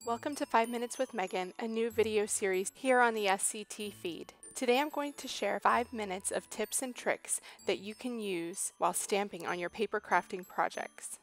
Welcome to 5 Minutes with Meghann, a new video series here on the SCT feed. Today I'm going to share 5 minutes of tips and tricks that you can use while stamping on your paper crafting projects.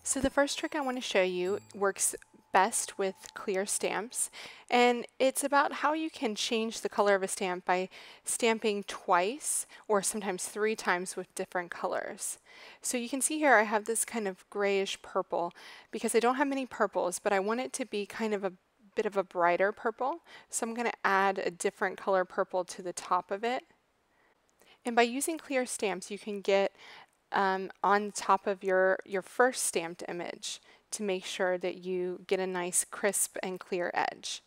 So the first trick I want to show you works best with clear stamps, and it's about how you can change the color of a stamp by stamping twice or sometimes 3 times with different colors. So you can see here I have this kind of grayish purple because I don't have many purples, but I want it to be kind of a bit of a brighter purple. So I'm going to add a different color purple to the top of it. And by using clear stamps, you can get on top of your first stamped image to make sure that you get a nice crisp and clear edge.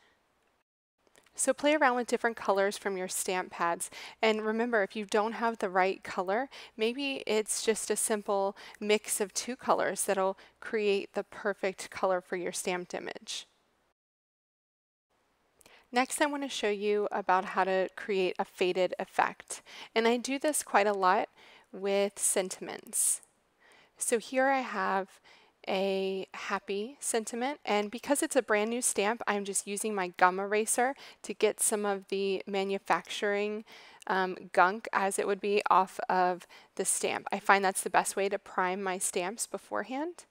So play around with different colors from your stamp pads, and remember, if you don't have the right color, maybe it's just a simple mix of 2 colors that'll create the perfect color for your stamped image. Next, I want to show you about how to create a faded effect, and I do this quite a lot with sentiments. So here I have a happy sentiment, and because it's a brand new stamp, I'm just using my gum eraser to get some of the manufacturing gunk, as it would be, off of the stamp. I find that's the best way to prime my stamps beforehand.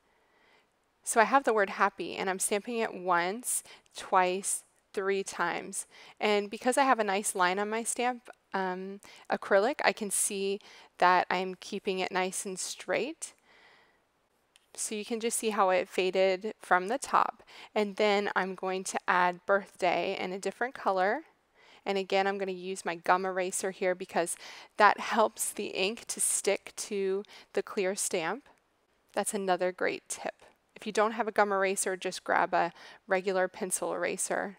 So I have the word happy, and I'm stamping it once, twice, 3 times. And because I have a nice line on my stamp, acrylic, I can see that I'm keeping it nice and straight. So you can just see how it faded from the top. And then I'm going to add birthday in a different color. And again, I'm going to use my gum eraser here because that helps the ink to stick to the clear stamp. That's another great tip. If you don't have a gum eraser, just grab a regular pencil eraser.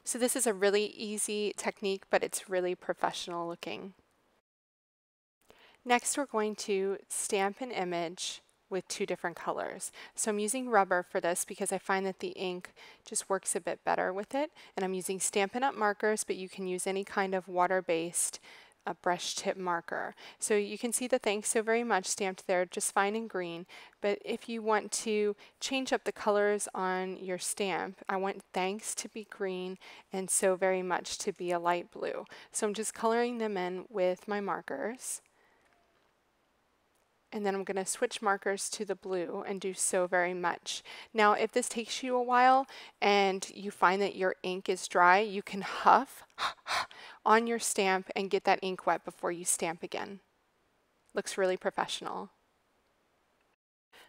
So this is a really easy technique, but it's really professional looking. Next, we're going to stamp an image with 2 different colors. So I'm using rubber for this because I find that the ink just works a bit better with it. And I'm using Stampin' Up! Markers, but you can use any kind of water-based brush tip marker. So you can see the thanks so very much stamped there just fine in green. But if you want to change up the colors on your stamp, I want thanks to be green and so very much to be a light blue. So I'm just coloring them in with my markers. And then I'm going to switch markers to the blue and do so very much. Now, if this takes you a while and you find that your ink is dry, you can huff on your stamp and get that ink wet before you stamp again. Looks really professional.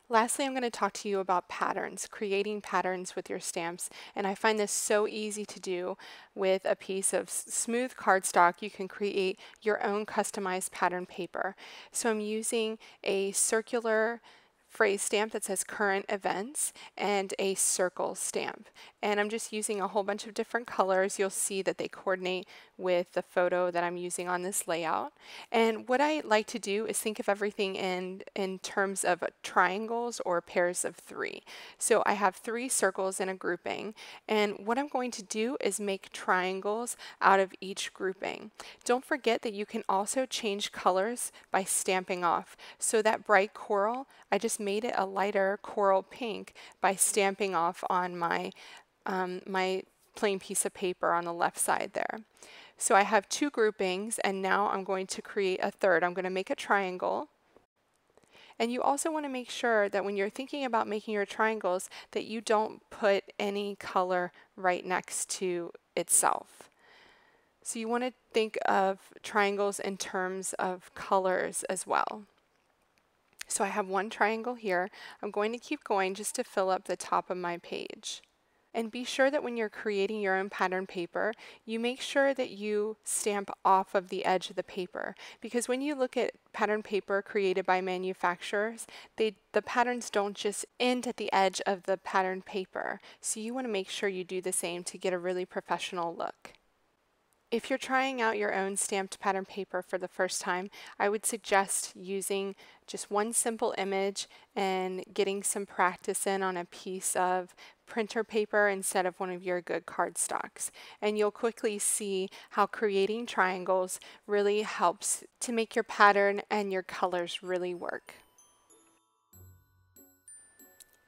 Lastly, I'm going to talk to you about patterns, creating patterns with your stamps, and I find this so easy to do with a piece of smooth cardstock. You can create your own customized pattern paper. So I'm using a circular phrase stamp that says current events and a circle stamp, and I'm just using a whole bunch of different colors. You'll see that they coordinate with the photo that I'm using on this layout. And what I like to do is think of everything in terms of triangles or pairs of 3. So I have 3 circles in a grouping, and what I'm going to do is make triangles out of each grouping. Don't forget that you can also change colors by stamping off. So that bright coral, I just made it a lighter coral pink by stamping off on my my plain piece of paper on the left side there. So I have 2 groupings, and now I'm going to create a third. I'm going to make a triangle. And you also want to make sure that when you're thinking about making your triangles that you don't put any color right next to itself. So you want to think of triangles in terms of colors as well. So I have 1 triangle here. I'm going to keep going just to fill up the top of my page. And be sure that when you're creating your own pattern paper, you make sure that you stamp off of the edge of the paper. Because when you look at pattern paper created by manufacturers, the patterns don't just end at the edge of the pattern paper. So you want to make sure you do the same to get a really professional look. If you're trying out your own stamped pattern paper for the first time, I would suggest using just 1 simple image and getting some practice in on a piece of printer paper instead of one of your good cardstocks. And you'll quickly see how creating triangles really helps to make your pattern and your colors really work.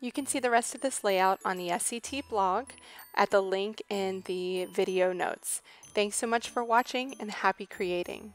You can see the rest of this layout on the SCT blog at the link in the video notes. Thanks so much for watching and happy creating!